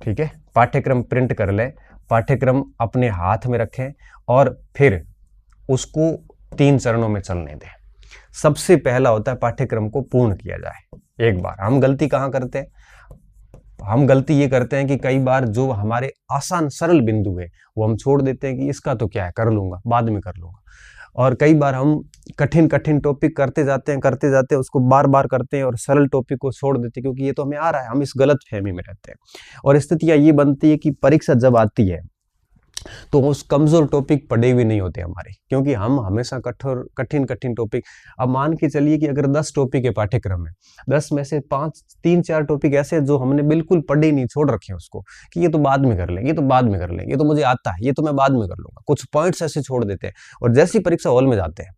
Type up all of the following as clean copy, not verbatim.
ठीक है, पाठ्यक्रम प्रिंट कर लें, पाठ्यक्रम अपने हाथ में रखें और फिर उसको 3 चरणों में चलने दें। सबसे पहला होता है पाठ्यक्रम को पूर्ण किया जाए एक बार। हम गलती कहाँ करते हैं? हम गलती ये करते हैं कि कई बार जो हमारे आसान सरल बिंदु है वो हम छोड़ देते हैं कि इसका तो क्या है, कर लूंगा, बाद में कर लूंगा। और कई बार हम कठिन कठिन टॉपिक करते जाते हैं, उसको बार बार करते हैं और सरल टॉपिक को छोड़ देते हैं क्योंकि ये तो हमें आ रहा है। हम इस गलत फहमी में रहते हैं और स्थितियां ये बनती है कि परीक्षा जब आती है तो उस कमजोर टॉपिक पढ़े हुए नहीं होते हमारे, क्योंकि हम हमेशा कठोर कठिन कठिन टॉपिक। अब मान के चलिए कि अगर 10 टॉपिक है पाठ्यक्रम में, 10 में से 3-4 टॉपिक ऐसे जो हमने बिल्कुल पढ़े नहीं, छोड़ रखे हैं उसको कि ये तो बाद में कर लेंगे, ये तो बाद में कर लेंगे, ये तो मुझे आता है, ये तो मैं बाद में कर लूंगा। कुछ पॉइंट्स ऐसे छोड़ देते हैं और जैसी परीक्षा हॉल में जाते हैं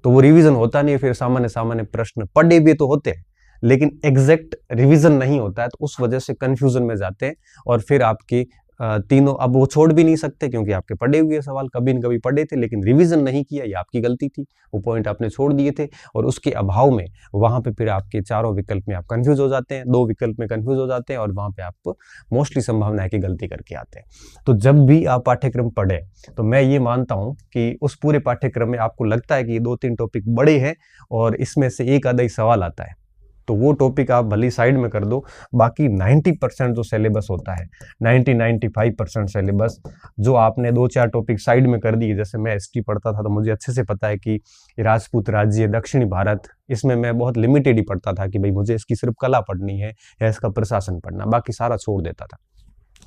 तो वो रिविजन होता नहीं है। फिर सामान्य सामान्य प्रश्न पढ़े भी तो होते हैं लेकिन एग्जैक्ट रिवीजन नहीं होता है, तो उस वजह से कंफ्यूजन में जाते हैं और फिर आपकी तीनों अब वो छोड़ भी नहीं सकते क्योंकि आपके पढ़े हुए सवाल कभी न कभी पढ़े थे लेकिन रिवीजन नहीं किया, ये आपकी गलती थी, वो पॉइंट आपने छोड़ दिए थे और उसके अभाव में वहां पे फिर आपके चारों विकल्प में आप कंफ्यूज हो जाते हैं, 2 विकल्प में कंफ्यूज हो जाते हैं और वहां पे आप मोस्टली संभावना है कि गलती करके आते हैं। तो जब भी आप पाठ्यक्रम पढ़े तो मैं ये मानता हूं कि उस पूरे पाठ्यक्रम में आपको लगता है कि 2-3 टॉपिक बड़े हैं और इसमें से एक आधा ही सवाल आता है तो वो टॉपिक आप भली साइड में कर दो। बाकी 90% जो सिलेबस होता है, 90-95% सिलेबस जो आपने 2-4 टॉपिक साइड में कर दिए। जैसे मैं हिस्ट्री पढ़ता था तो मुझे अच्छे से पता है कि राजपूत राज्य, दक्षिणी भारत, इसमें मैं बहुत लिमिटेड ही पढ़ता था कि भाई मुझे इसकी सिर्फ कला पढ़नी है या इसका प्रशासन पढ़ना, बाकी सारा छोड़ देता था।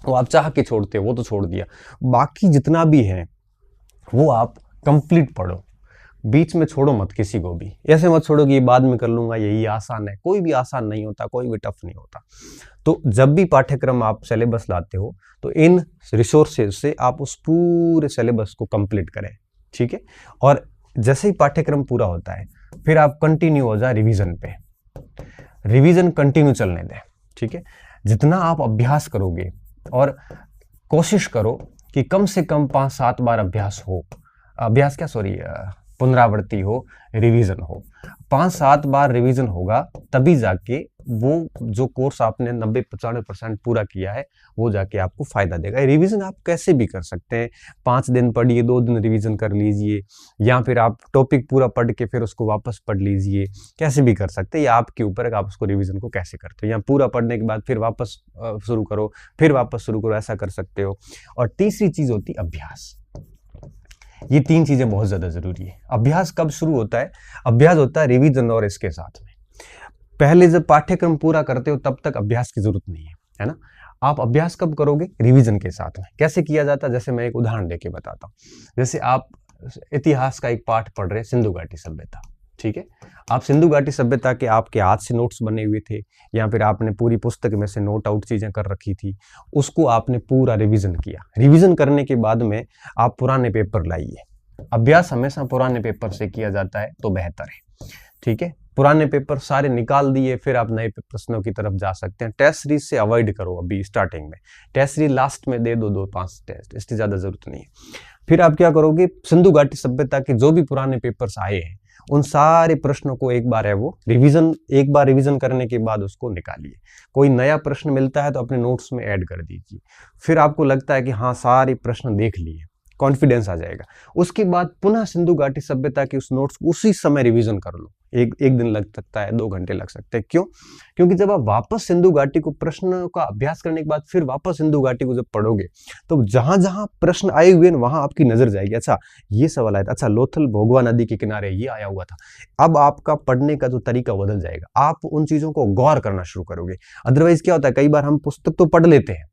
वो आप चाह के छोड़ते, वो तो छोड़ दिया। बाकी जितना भी है वो आप कंप्लीट पढ़ो, बीच में छोड़ो मत किसी को भी। ऐसे मत छोड़ो कि ये बाद में कर लूंगा, यही आसान है। कोई भी आसान नहीं होता, कोई भी टफ नहीं होता। तो जब भी पाठ्यक्रम आप सिलेबस लाते हो तो इन रिसोर्सेज से आप उस पूरे सिलेबस को कंप्लीट करें, ठीक है। और जैसे ही पाठ्यक्रम पूरा होता है फिर आप कंटिन्यू हो जाए रिवीजन पे, रिवीजन कंटिन्यू चलने दें, ठीक है। जितना आप अभ्यास करोगे और कोशिश करो कि कम से कम 5-7 बार अभ्यास हो, पुनरावृत्ति हो, रिवीजन हो। 5-7 बार रिवीजन होगा तभी जाके वो जो कोर्स आपने 90-95% पूरा किया है वो जाके आपको फायदा देगा। रिवीजन आप कैसे भी कर सकते हैं, 5 दिन पढ़िए, 2 दिन रिवीजन कर लीजिए, या फिर आप टॉपिक पूरा पढ़ के फिर उसको वापस पढ़ लीजिए, कैसे भी कर सकते हैं। या आपके ऊपर है कि आप उसको रिवीजन को कैसे करते हो, या पूरा पढ़ने के बाद फिर वापस शुरू करो, फिर वापस शुरू करो, ऐसा कर सकते हो। और तीसरी चीज होती है अभ्यास। ये 3 चीजें बहुत ज्यादा जरूरी है। अभ्यास कब शुरू होता है? अभ्यास होता है रिवीजन और इसके साथ में। पहले जब पाठ्यक्रम पूरा करते हो तब तक अभ्यास की जरूरत नहीं है ना। आप अभ्यास कब करोगे? रिवीजन के साथ में। कैसे किया जाता है? जैसे मैं एक उदाहरण देके बताता हूँ। जैसे आप इतिहास का एक पाठ पढ़ रहे हैं, सिंधु घाटी सभ्यता, ठीक है। आप सिंधु घाटी सभ्यता के आपके हाथ से नोट्स बने हुए थे या फिर आपने पूरी पुस्तक में से नोट आउट चीजें कर रखी थी, उसको आपने पूरा रिवीजन किया। रिवीजन करने के बाद में आप पुराने पेपर लाइए। अभ्यास हमेशा पुराने पेपर से किया जाता है तो बेहतर है, ठीक है। पुराने पेपर सारे निकाल दिए, फिर आप नए प्रश्नों की तरफ जा सकते हैं। टेस्ट सीरीज से अवॉइड करो अभी स्टार्टिंग में, टेस्ट सीरीज लास्ट में दे दो 2-5 टेस्ट, इससे ज्यादा जरूरत नहीं है। फिर आप क्या करोगे? सिंधु घाटी सभ्यता के जो भी पुराने पेपर्स आए हैं उन सारे प्रश्नों को एक बार एक बार रिवीजन करने के बाद उसको निकालिए। कोई नया प्रश्न मिलता है तो अपने नोट्स में ऐड कर दीजिए। फिर आपको लगता है कि हाँ सारे प्रश्न देख लिए, कॉन्फिडेंस आ जाएगा। उसके बाद पुनः सिंधु घाटी सभ्यता की उस नोट्स को उसी समय रिवीजन कर लो। एक दिन लग सकता है, 2 घंटे लग सकते हैं। क्यों? क्योंकि जब आप वापस सिंधु घाटी को प्रश्न का अभ्यास करने के बाद फिर वापस सिंधु घाटी को जब पढ़ोगे तो जहां जहां प्रश्न आए हुए हैं वहां आपकी नजर जाएगी। अच्छा ये सवाल आया था, अच्छा लोथल भोगवा नदी के किनारे ये आया हुआ था। अब आपका पढ़ने का जो तरीका बदल जाएगा, आप उन चीजों को गौर करना शुरू करोगे। अदरवाइज क्या होता है, कई बार हम पुस्तक तो पढ़ लेते हैं,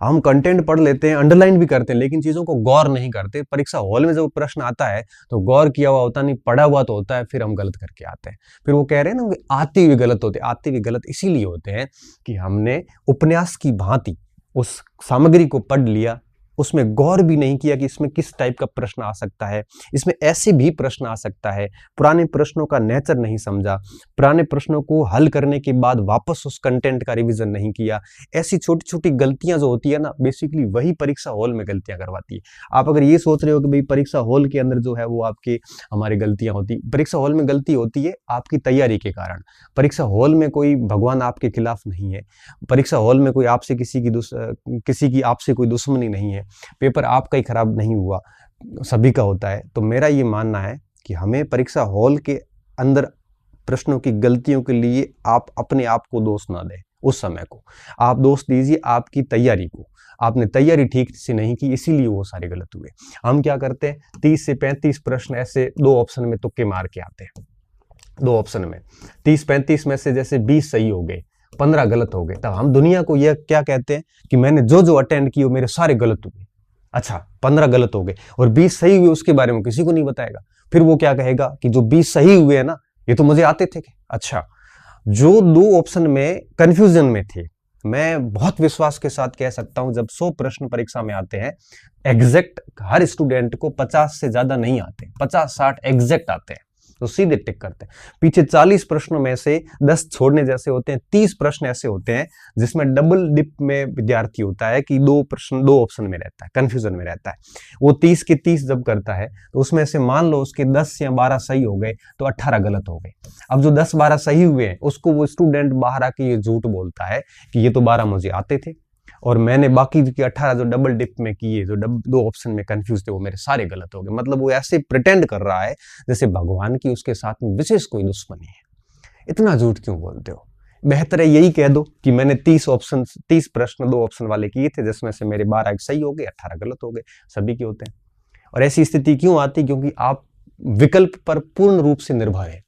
हम कंटेंट पढ़ लेते हैं, अंडरलाइन भी करते हैं, लेकिन चीजों को गौर नहीं करते। परीक्षा हॉल में जब प्रश्न आता है तो गौर किया हुआ होता नहीं, पढ़ा हुआ तो होता है, फिर हम गलत करके आते हैं। फिर वो कह रहे हैं ना कि आते हुए गलत होते, आते हुए गलत इसीलिए होते हैं कि हमने उपन्यास की भांति उस सामग्री को पढ़ लिया, उसमें गौर भी नहीं किया कि इसमें किस टाइप का प्रश्न आ सकता है, इसमें ऐसे भी प्रश्न आ सकता है, पुराने प्रश्नों का नेचर नहीं समझा, पुराने प्रश्नों को हल करने के बाद वापस उस कंटेंट का रिवीजन नहीं किया। ऐसी छोटी छोटी गलतियां जो होती है ना, बेसिकली वही परीक्षा हॉल में गलतियां करवाती है। आप अगर ये सोच रहे हो कि भाई परीक्षा हॉल के अंदर जो है वो आपकी हमारी गलतियां होती, परीक्षा हॉल में गलती होती है आपकी तैयारी के कारण। परीक्षा हॉल में कोई भगवान आपके खिलाफ नहीं है, परीक्षा हॉल में कोई आपसे किसी की आपसे कोई दुश्मनी नहीं है, पेपर आपका ही खराब नहीं हुआ, सभी का होता है। तो मेरा ये मानना है कि हमें परीक्षा हॉल के अंदर प्रश्नों की गलतियों के लिए आप अपने आप को दोष ना दें। उस समय को आप दोष दीजिए आपकी तैयारी को, आपने तैयारी ठीक से नहीं की इसीलिए वो सारे गलत हुए। हम क्या करते हैं, 30 से 35 प्रश्न ऐसे दो ऑप्शन में तुक्के मार के आते हैं। दो ऑप्शन में 30-35 में से जैसे 20 सही हो गए, 15 गलत हो गए, तब हम दुनिया को यह क्या कहते हैं कि मैंने जो जो अटेंड किए मेरे सारे गलत हुए। अच्छा, 15 गलत हो गए और 20 सही हुए, उसके बारे में किसी को नहीं बताएगा। फिर वो क्या कहेगा कि जो 20 सही हुए हैं ना, ये तो मुझे आते थे। अच्छा, जो दो ऑप्शन में कंफ्यूजन में थे, मैं बहुत विश्वास के साथ कह सकता हूं, जब 100 प्रश्न परीक्षा में आते हैं, एग्जैक्ट हर स्टूडेंट को 50 से ज्यादा नहीं आते, 50-60 एग्जैक्ट आते हैं, तो सीधे टिक करते हैं। पीछे 40 प्रश्नों में से 10 छोड़ने जैसे होते हैं, 30 प्रश्न ऐसे होते हैं जिसमें डबल डिप में विद्यार्थी होता है कि दो प्रश्न दो ऑप्शन में रहता है, कंफ्यूजन में रहता है। वो 30 के 30 जब करता है तो उसमें से मान लो उसके 10 या 12 सही हो गए तो 18 गलत हो गए। अब जो 10-12 सही हुए हैं उसको वो स्टूडेंट बाहर आके ये झूठ बोलता है कि ये तो 12 मुझे आते थे और मैंने बाकी के 18 जो डबल डिप में किए, जो दो ऑप्शन में कंफ्यूज थे, वो मेरे सारे गलत हो गए। मतलब वो ऐसे प्रिटेंड कर रहा है जैसे भगवान की उसके साथ में विशेष कोई दुश्मनी है। इतना झूठ क्यों बोलते हो? बेहतर है यही कह दो कि मैंने 30 प्रश्न दो ऑप्शन वाले किए थे, जिसमें से मेरे 12 सही हो गए, 18 गलत हो गए। सभी के होते हैं। और ऐसी स्थिति क्यों आती? क्योंकि आप विकल्प पर पूर्ण रूप से निर्भर है।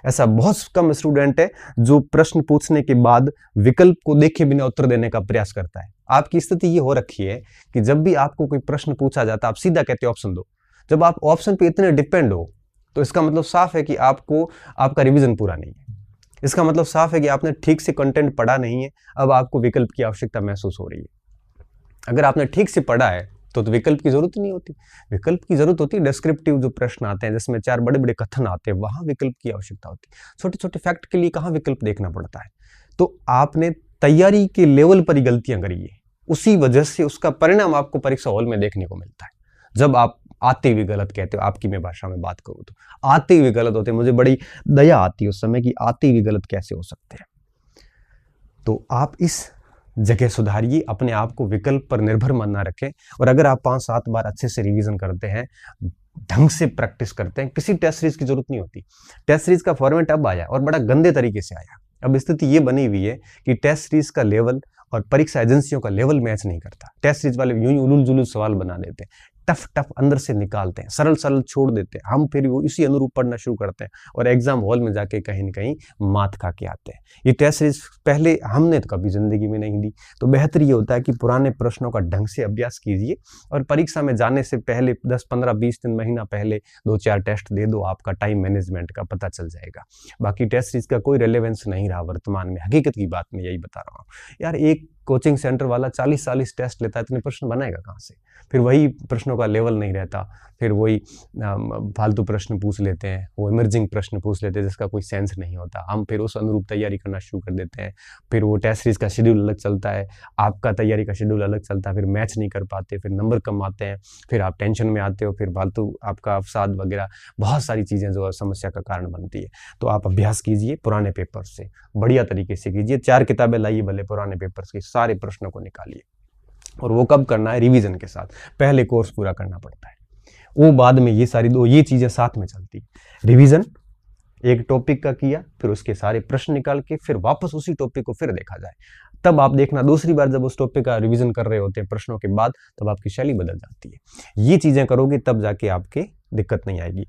ऐसा बहुत कम स्टूडेंट है जो प्रश्न पूछने के बाद विकल्प को देखे बिना उत्तर देने का प्रयास करता है। आपकी स्थिति ये हो रखी है कि जब भी आपको कोई प्रश्न पूछा जाता है आप सीधा कहते हो ऑप्शन दो। जब आप ऑप्शन पे इतने डिपेंड हो तो इसका मतलब साफ है कि आपका रिवीजन पूरा नहीं है। इसका मतलब साफ है कि आपने ठीक से कंटेंट पढ़ा नहीं है। अब आपको विकल्प की आवश्यकता महसूस हो रही है। अगर आपने ठीक से पढ़ा है तो विकल्प की जरूरत नहीं होती। विकल्प की जरूरत होती है डिस्क्रिप्टिव जो प्रश्न आते हैं जिसमें 4 बड़े बड़े कथन आते हैं, वहां विकल्प की आवश्यकता होती है। छोटे छोटे फैक्ट के लिए कहां विकल्प देखना पड़ता है। तो आपने तैयारी के लेवल पर ही गलतियां करी है, उसी वजह से उसका परिणाम आपको परीक्षा हॉल में देखने को मिलता है। जब आप आते हुए गलत कहते हो, आपकी मैं भाषा में बात करूं तो आते हुए गलत होते हैं। मुझे बड़ी दया आती है उस समय कि आते हुए गलत कैसे हो सकते हैं। तो आप इस जगह सुधारिए, अपने आप को विकल्प पर निर्भर मन ना रखें। और अगर आप 5-7 बार अच्छे से रिवीजन करते हैं, ढंग से प्रैक्टिस करते हैं, किसी टेस्ट सीरीज की जरूरत नहीं होती। टेस्ट सीरीज का फॉर्मेट अब आया और बड़ा गंदे तरीके से आया। अब स्थिति ये बनी हुई है कि टेस्ट सीरीज का लेवल और परीक्षा एजेंसियों का लेवल मैच नहीं करता। टेस्ट सीरीज वाले यूं ही उलूल जुलूल सवाल बना देते हैं, टफ अंदर से निकालते हैं, सरल सरल छोड़ देते हैं। हम फिर वो इसी अनुरूप पढ़ना शुरू करते हैं और एग्जाम हॉल में जाके कहीं न कहीं मात खा के आते हैं। ये टेस्ट सीरीज पहले हमने तो कभी जिंदगी में नहीं दी। तो बेहतर ये होता है कि पुराने प्रश्नों का ढंग से अभ्यास कीजिए और परीक्षा में जाने से पहले 10, 15, 20 दिन, महीना पहले 2-4 टेस्ट दे दो, आपका टाइम मैनेजमेंट का पता चल जाएगा। बाकी टेस्ट सीरीज का कोई रेलेवेंस नहीं रहा वर्तमान में। हकीकत की बात मैं यही बता रहा हूँ यार। एक कोचिंग सेंटर वाला 40-40 टेस्ट लेता है, इतने प्रश्न बनाएगा कहाँ से? फिर वही प्रश्नों का लेवल नहीं रहता, फिर वही फालतू प्रश्न पूछ लेते हैं, वो इमर्जिंग प्रश्न पूछ लेते हैं जिसका कोई सेंस नहीं होता। हम फिर उस अनुरूप तैयारी करना शुरू कर देते हैं। फिर वो टेस्ट सीरीज का शेड्यूल अलग चलता है, आपका तैयारी का शेड्यूल अलग चलता है, फिर मैच नहीं कर पाते, फिर नंबर कम आते हैं, फिर आप टेंशन में आते हो, फिर फालतू आपका अवसाद वगैरह बहुत सारी चीज़ें जो समस्या का कारण बनती है। तो आप अभ्यास कीजिए पुराने पेपर से, बढ़िया तरीके से कीजिए। 4 किताबें लाइए, भले पुराने पेपर्स की सारे प्रश्नों को निकालिए। और वो कब करना है? रिवीजन के साथ। पहले कोर्स पूरा करना पड़ता है, वो बाद में ये चीजें साथ में चलती। रिवीजन एक टॉपिक का किया, फिर उसके सारे प्रश्न निकाल के फिर वापस उसी टॉपिक को फिर देखा जाए। तब आप देखना दूसरी बार जब उस टॉपिक का रिवीजन कर रहे होते हैं प्रश्नों के बाद, तब आपकी शैली बदल जाती है। ये चीजें करोगे तब जाके आपके दिक्कत नहीं आएगी।